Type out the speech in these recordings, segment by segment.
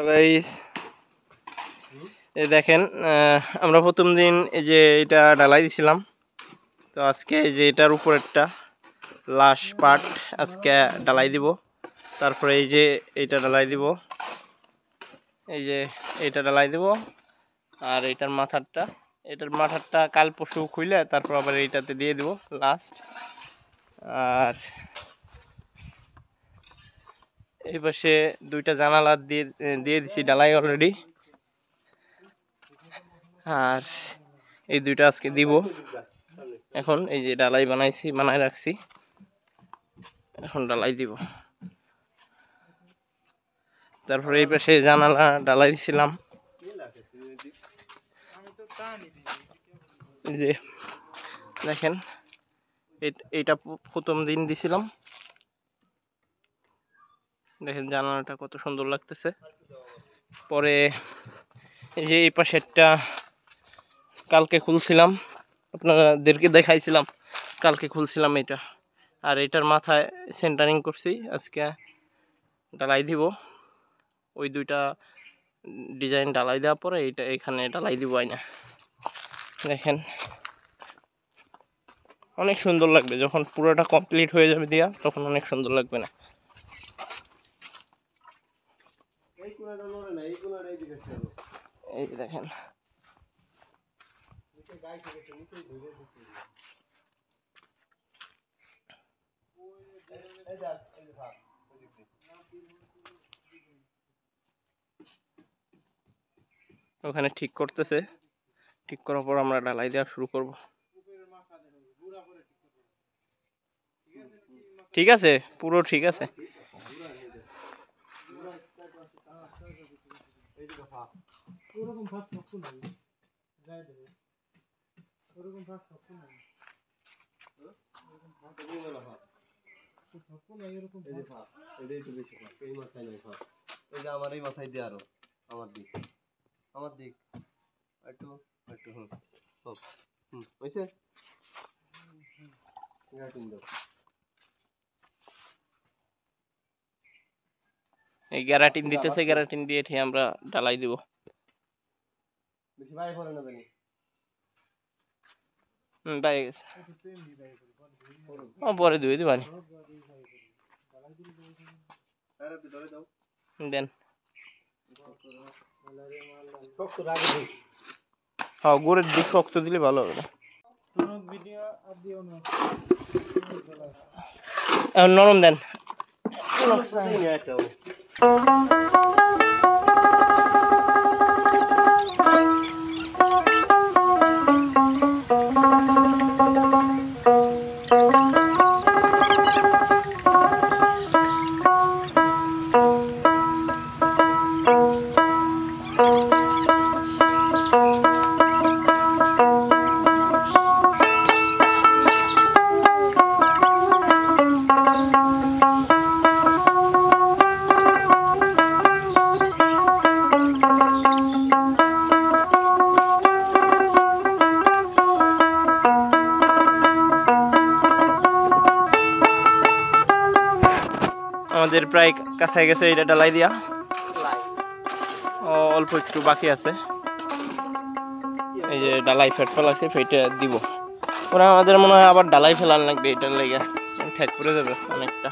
Guys এই দেখেন আমরা প্রথম দিন এই যে এটা ঢালাই দিছিলাম, তো আজকে এই যে এটার উপর একটা লাস্ট পার্ট আজকে ঢালাই দিব। তারপরে এই যে এইটা ঢালাই দিব, এই যে এইটা ঢালাই দিব, আর এটার মাথারটা কাল পরশু খুলে তারপর আবার এইটাতে দিয়ে দিব লাস্ট। আর এই পাশে দুইটা জানালা দিয়ে দিছি ঢালাই অলরেডি, আর এই দুইটা আজকে দিব। এখন এই যে ঢালাই বানাই রাখছি, এখন ঢালাই দিব। তারপরে এই পাশে জানালা ঢালাই দিছিলাম, যে দেখেন এইটা প্রথম দিন দিছিলাম। দেখেন জানালাটা কত সুন্দর লাগতেছে। পরে এই যে এই পাশেরটা কালকে খুলছিলাম, আপনাদেরকে দেখাইছিলাম কালকে খুলছিলাম এটা। আর এটার মাথায় সেন্টারিং করছি, আজকে ঢালাই দিব। ওই দুইটা ডিজাইন ঢালাই দেওয়ার পরে এইটা এখানে ঢালাই দিব আইনা। দেখেন অনেক সুন্দর লাগবে যখন পুরোটা কমপ্লিট হয়ে যাবে দিয়া, তখন অনেক সুন্দর লাগবে না। এই দেখেন ওখানে ঠিক করতেছে, ঠিক করার পর আমরা ঢালাই দেওয়া শুরু করব। ঠিক আছে, পুরো ঠিক আছে। আমার এই মাথায় দিয়ে আরো আমার দিক একটু হয়েছে। এই গ্যারাটিন দিতেছে, গ্যারাটিন দিয়ে ঠিক আমরা ঢালাই দিব। পরে ধুয়ে দিবানি দেন। হ্যাঁ, গোড়ের দিক শক্ত দিলে ভালো হবে না, নরম দেন। আমাদের প্রায় কাছে গেছে এটা ঢালাই দিয়া, অল্প একটু বাকি আছে। এই যে ঢালাই ফেলাছে, ফেটে দিব। ওরা আমাদের মনে হয় আবার ঢালাই ফেলার লাগবে, এটার লেগে ঠেক পড়ে যাবে অনেকটা।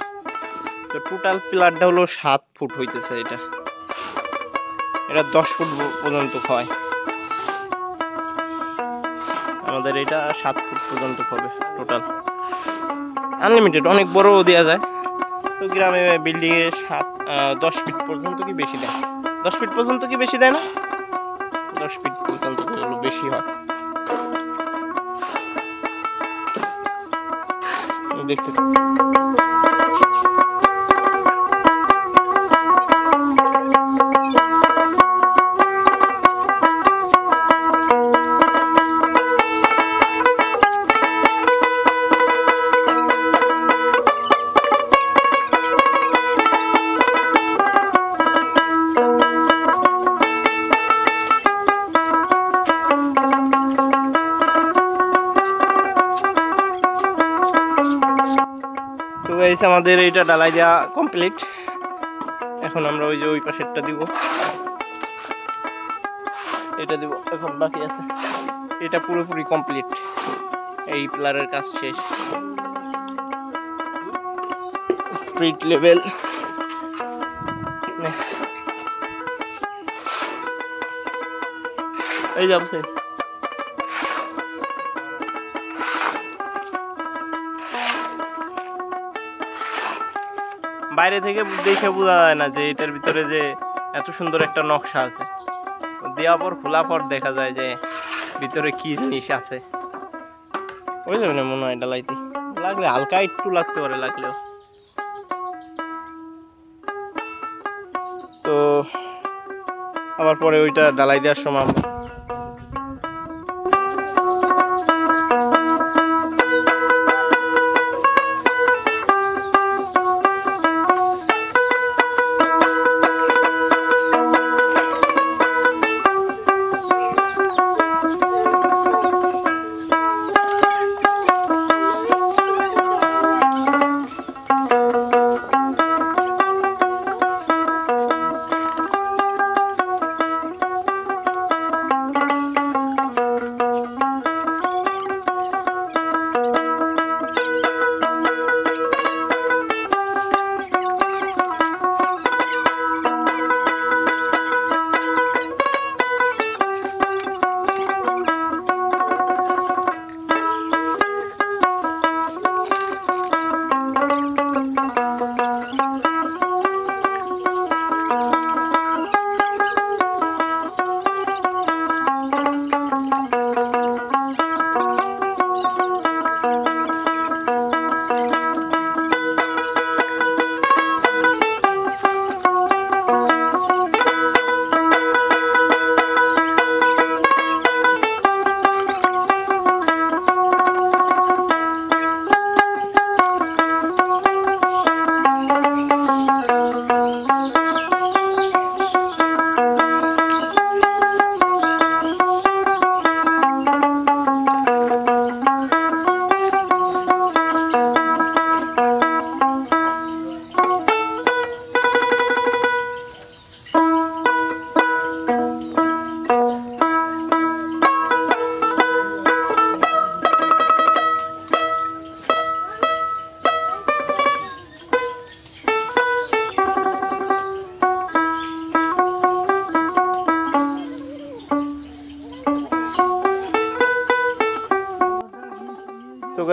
তো টোটাল পিলারটা হলো 7 ফুট হইতেছে। এটা 10 ফুট পর্যন্ত হয় আমাদের, এটা 7 ফুট পর্যন্ত হবে টোটাল। আনলিমিটেড, অনেক বড় দেওয়া যায়। তো গ্রামে বিল্ডিং এর 10 ফিট পর্যন্ত কি বেশি দেয়, 10 ফিট পর্যন্ত কি বেশি দেয় না, 10 ফিট পর্যন্ত বেশি হয় দেখতে। আমাদের এইটা ঢালাই দেওয়া কমপ্লিট। এখন আমরা ওই যে ওই পাশেরটা দিব। এটা দিব, এখন বাকি আছে। এটা পুরোপুরি কমপ্লিট, এই পিলারের কাজ শেষ। স্পিড লেভেল এই যাচ্ছে। বাইরে থেকে দেখে বোঝা যায় না যে এটার ভিতরে যে এত সুন্দর একটা নকশা আছে। দেওয়া পর খোলা পর দেখা যায় যে ভিতরে কি জিনিস আছে। ওই যাবে না মনে হয় ডালাইতে, লাগলে হালকা একটু লাগতে পারে, লাগলেও। তো আবার পরে ওইটা ডালাই দেওয়ার সময়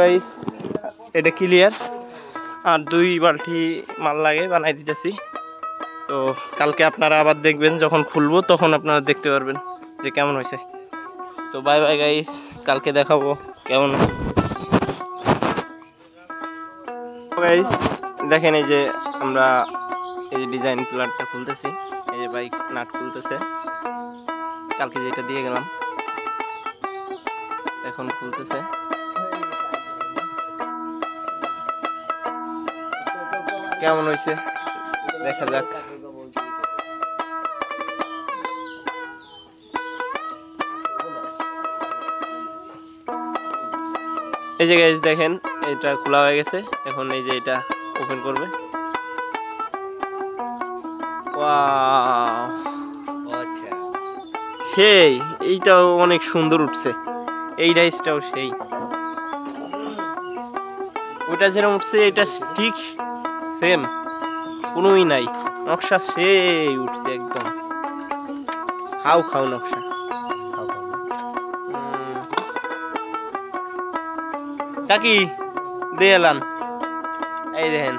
গাইস এটা ক্লিয়ার। আর 2 বালতি মাল লাগে বানাই দিতেছি। তো কালকে আপনারা আবার দেখবেন, যখন খুলবো তখন আপনারা দেখতে পারবেন যে কেমন হয়েছে। তো বাই বাই গাইস, কালকে দেখাবো কেমন। গাইস দেখেন এই যে আমরা এই যে ডিজাইন প্লাটটা খুলতেছি, এই যে বাইক নাট খুলতেছে, কালকে যেটা দিয়ে গেলাম এখন খুলতেছে। কেমন হয়েছে দেখা যাক। এই যে গাইস দেখেন এটা খোলা হয়ে গেছে, এখন এই যে এটা ওপেন করবে। ওয়াও সেই, এইটাও অনেক সুন্দর উঠছে, এই রাইসটাও সেই, ওইটা যেরকম উঠছে এটা ঠিক সেম, কোনোই নাই, নকশা সেই উঠছে একদম খাও খাও নকশা। কাকি দিয়ে এলাম, এই দেখেন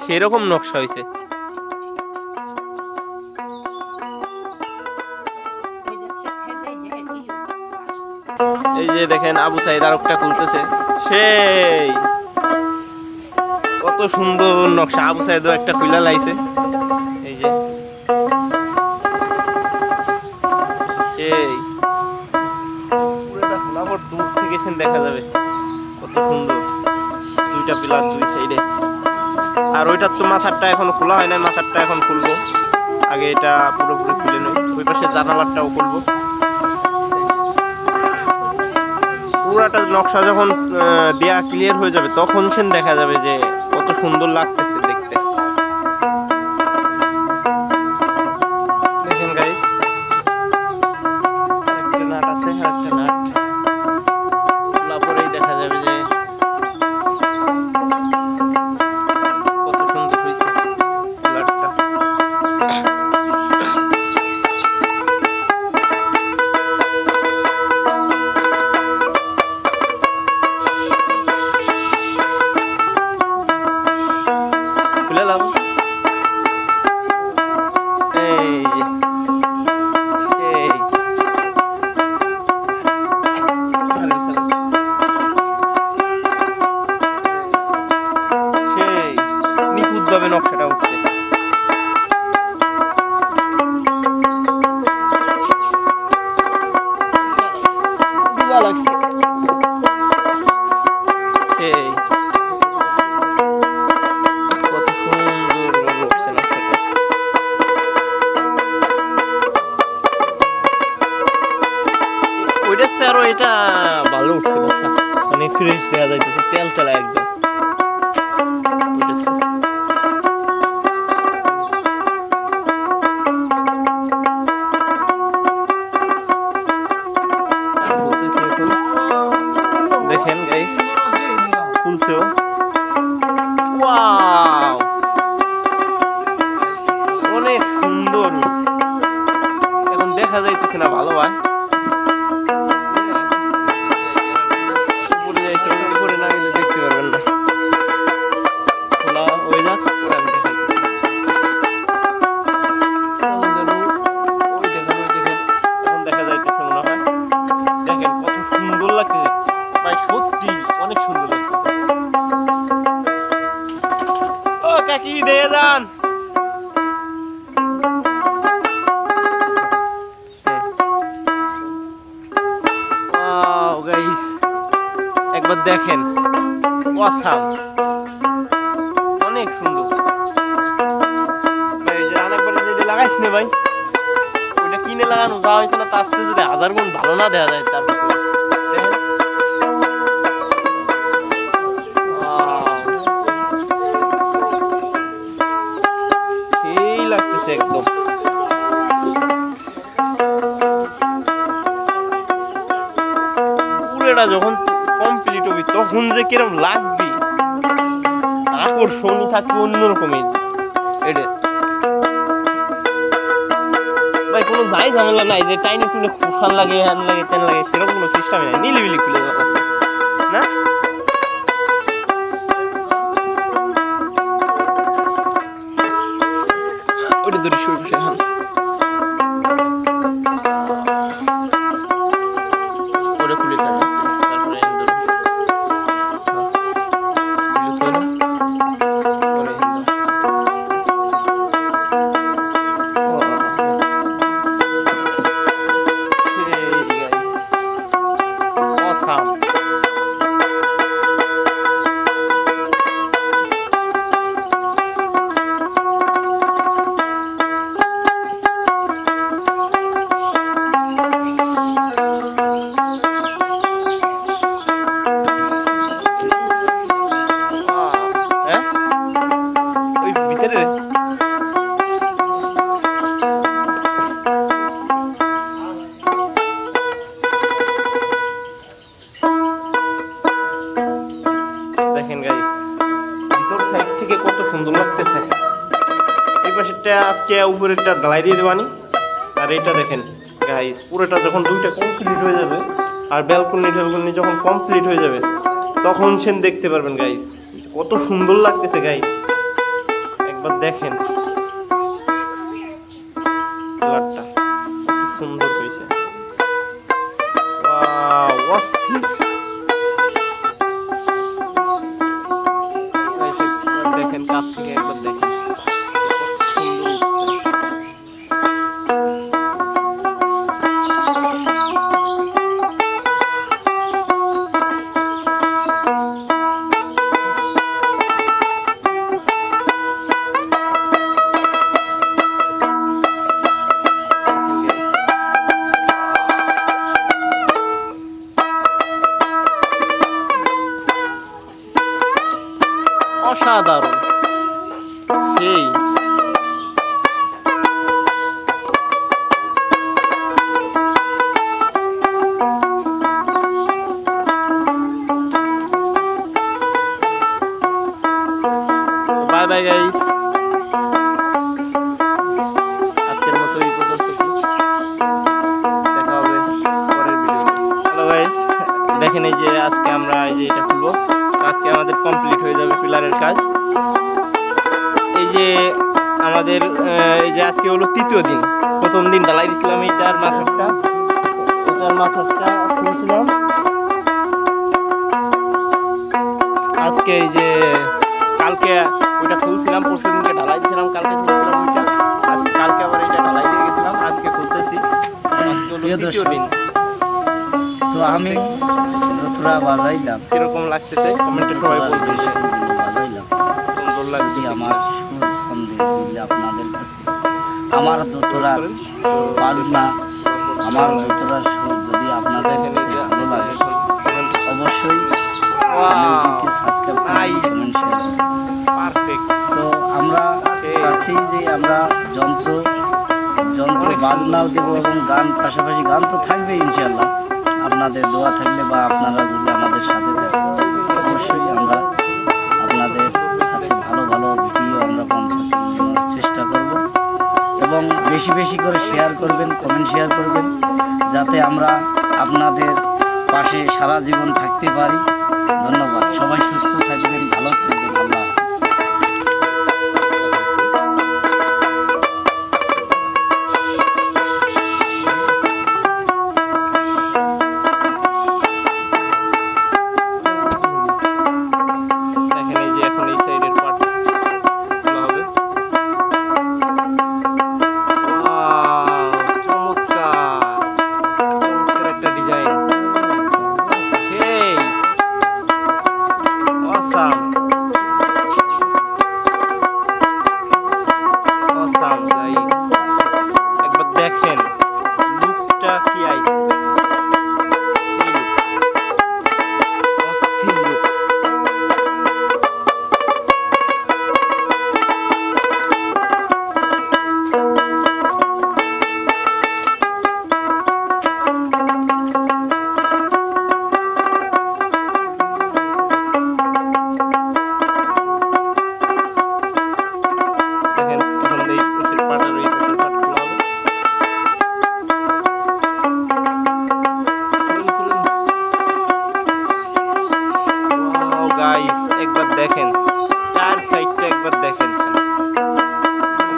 সেরকম নকশা হয়েছে। এই যে দেখেন আবু সাইদ আর একটা খুলতেছে, সেই কত সুন্দর নকশা। আবু সাইদও একটা খুলে লাইছে, এই যে সেই পুরোটা খোলা পর দূর থেকে দেখা যাবে কত সুন্দর, 2টা পিলার 2 সাইডে। আর ওইটার তো মাথারটা এখনো খোলা হয় নাই, মাথারটা এখন খুলবো, আগে এটা পুরোপুরি খুলে নেই। ওই পাশে জানালাটাও খুলবো। পুরাটা নকশা যখন দেয়া ক্লিয়ার হয়ে যাবে তখন সেন দেখা যাবে যে কত সুন্দর লাগতেছে দেখতে। দেখেন গাইস এটা ভালো উঠছে কথা, মানে ফ্রেশ দেওয়া যাইতেছে, তেল তেলা একদম দেখেন গাইস ফুলছেও। ওয়াও অনেক সুন্দর, এখন দেখা যাইতেছে না ভালো ভাই, উপরে না গেলে দেখতে পারবেন না। খোলা হয়ে যাক পরে আমি এখন দেখা যাইতেছে মনে হয়। দেখেন কত সুন্দর লাগছে ভাই, সত্যি অনেক সুন্দর লাগতেছে। ও কাকি দিয়ে যান, একবার দেখেন অসাম, অনেক সুন্দর। আরেকবার যদি লাগাইছি না ভাই, ওইটা কিনে লাগানো যাওয়া হয়েছে না, তার সাথে যদি 1000 গুণ ভালো না দেওয়া যায় তার সেই লাগতেছে একদম। পুরোটা যখন কমপ্লিট হবে তখন যে কিরকম লাগবে, আকর্ষণই থাকবে অন্যরকমের। এটা ভাই কোনো যাই ঝামেলা নাই যে টাইনে তুলে খুশান লাগে, হ্যান লাগে, তেন লাগে, সেরকম কোনো সিস্টেম নাই, নিলিবিলি খুলে যাওয়া না। ওইটা ধরে শুরু করছে এখন, ওটা খুলে তারপরে দেখেন গাইস ভিতর সাইড থেকে কত সুন্দর লাগতেছে। এই পাশেরটা আজকে উপরেরটা ঢালাই দিয়ে দেবানি, আর এটা দেখেন গাইস পুরোটা যখন দুইটা কমপ্লিট হয়ে যাবে আর ব্যালকনি যখন কমপ্লিট হয়ে যাবে তখন সেন দেখতে পারবেন গাইস কত সুন্দর লাগতেছে। গাইস একবার দেখেন কালারটা সুন্দর হয়েছে, ওয়াও অস্থির। দেখেন কাছ থেকে একবার দেখেন অসাধারণ সেই। বাই বাই গাইস, আজকের মতো এই পর্যন্ত, দেখা হবে পরের ভিডিও। হ্যালো গাইস, দেখেন এই যে আজকে আমরা এই যে এটা খুলবো, আজকে আমাদের কমপ্লিট হয়ে যাবে পিলারের কাজ। এই যে আমাদের এই যে আজকে হলো তৃতীয় দিন, প্রথম দিন ঢালাই দিয়েছিলাম এটার মাথাটা খুলছিলাম। আজকে এই যে কালকে ওইটা খুলছিলাম, পরশু দিনকে ঢালাই দিয়েছিলাম, কালকে খুলছিলাম ওইটা, কালকে আবার এটা ঢালাই দিয়ে গেছিলাম, আজকে খুলতেছি। তৃতীয় দিন তো আমি দোতরা বাজাইলাম, কিরকম লাগতেছে কমেন্টে সবাই বলবেন। বাজাইলাম সুন্দর লাগছে আমার সুর সন্দেহ দিলে আপনাদের কাছে আমার দোতরা বাজনা, আমার দোতরা সুর যদি আপনাদের কাছে ভালো চ্যানেলটিকে সাবস্ক্রাইব করবেন, কমেন্ট শেয়ার করবেন। পারফেক্ট। তো আমরা চাচ্ছি যে আমরা যন্ত্র বাজনাও দেব এবং গান, পাশাপাশি গান তো থাকবে ইনশাআল্লাহ। আপনাদের দোয়া থাকলে বা আপনারা যদি আমাদের সাথে থাকেন, অবশ্যই আমরা আপনাদের কাছে ভালো ভালো ভিডিও আমরা পৌঁছাতে চেষ্টা করব এবং বেশি বেশি করে শেয়ার করবেন, কমেন্ট শেয়ার করবেন, যাতে আমরা আপনাদের পাশে সারা জীবন থাকতে পারি। ধন্যবাদ। সবাই সুস্থ থাকবেন, ভালো থাকবেন। আল্লাহ হাফেজ। দেখেন এই যে এখন এই সাইডের পার্ট খোলা হবে। চমৎকার একটা ডিজাইন। সেই অসাম গাইস, একবার দেখেন লুকটা কি আইছে। অস্থির লুক। দেখেন এখন এই পাটার এই পাট খোলা হবে। ওয়াও গাইস, একবার দেখেন চার সাইডটা একবার দেখেন,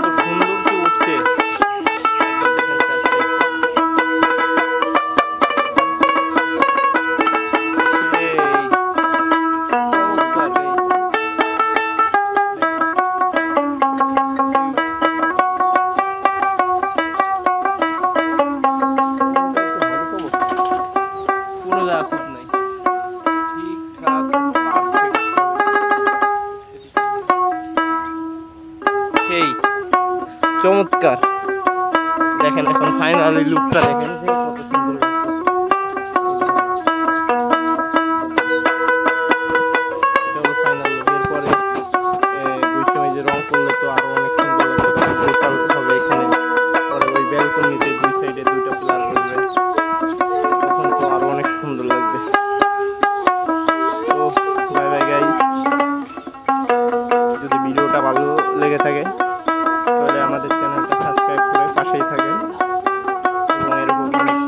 কত সুন্দর কি উঠছে। একবার দেখেন চার সাইডটা। এই চমৎকার এই। কোনো জায়গা খুঁত নাই, ঠিকঠাক পারফেক্ট। সেই চমৎকার। দেখেন এখন ফাইনালি লুকটা দেখেন যে কত সুন্দর লাগছে। এটা হলো ফাইনাল লুক। এরপরে বৈষম্যে যে রং করলে তো আরো অনেক সুন্দর লাগবে, টোটাল হবে এখানে। পরে ওই ব্যালকনিতে দুই সাইডে দুইটা পিলার করবে, তখন তো আরো অনেক সুন্দর লাগবে। তো বাই বাই গাইস। যদি ভিডিওটা ভালো লেগে থাকে তাহলে আমাদের চ্যানেলটা সাবস্ক্রাইব করে পাশেই থাকেন এবং এরকম অনেক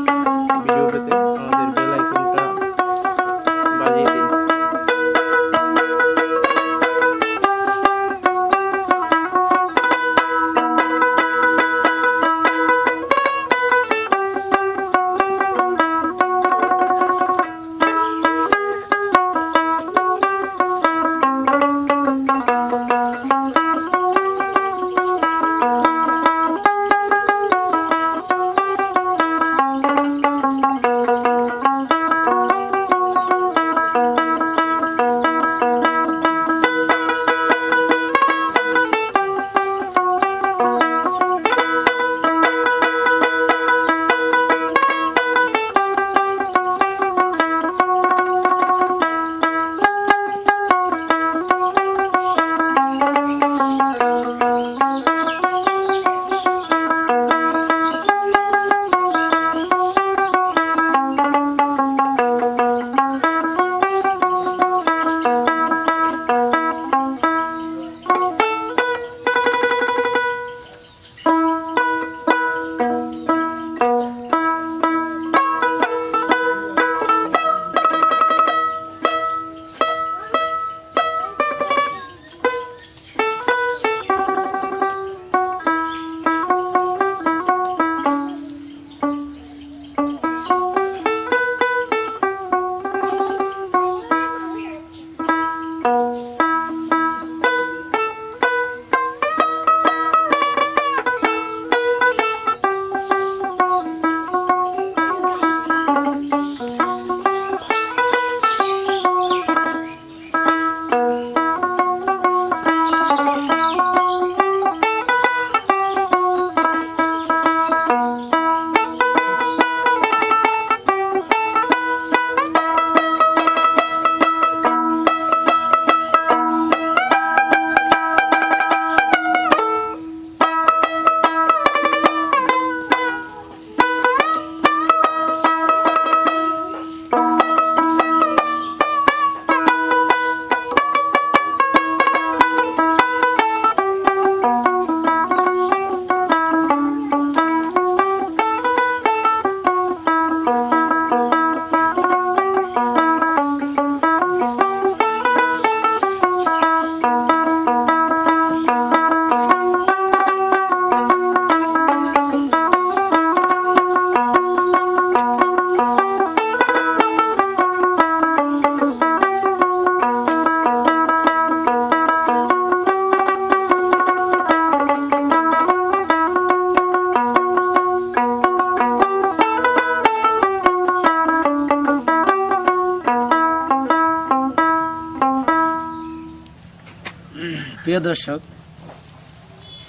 প্রিয় দর্শক,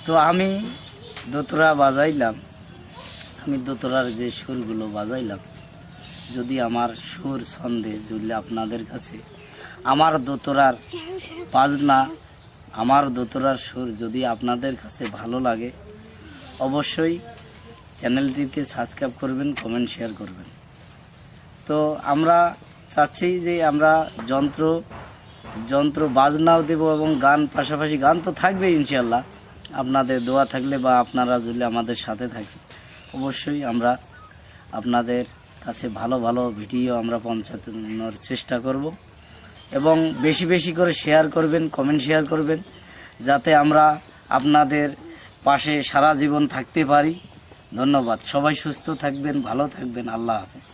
তো আমি দোতরা বাজাইলাম, আমি দোতরার যে সুরগুলো বাজাইলাম, যদি আমার সুর ছন্দে যদি আপনাদের কাছে আমার দোতরার বাজনা, আমার দোতরার সুর যদি আপনাদের কাছে ভালো লাগে, অবশ্যই চ্যানেলটিতে সাবস্ক্রাইব করবেন, কমেন্ট শেয়ার করবেন। তো আমরা চাচ্ছি যে আমরা যন্ত্র বাজনাও দেব এবং গান, পাশাপাশি গান তো থাকবেই ইনশাল্লাহ। আপনাদের দোয়া থাকলে বা আপনারা যদি আমাদের সাথে থাকেন, অবশ্যই আমরা আপনাদের কাছে ভালো ভালো ভিডিও আমরা পৌঁছানোর চেষ্টা করব এবং বেশি বেশি করে শেয়ার করবেন, কমেন্ট শেয়ার করবেন, যাতে আমরা আপনাদের পাশে সারা জীবন থাকতে পারি। ধন্যবাদ। সবাই সুস্থ থাকবেন, ভালো থাকবেন। আল্লাহ হাফেজ।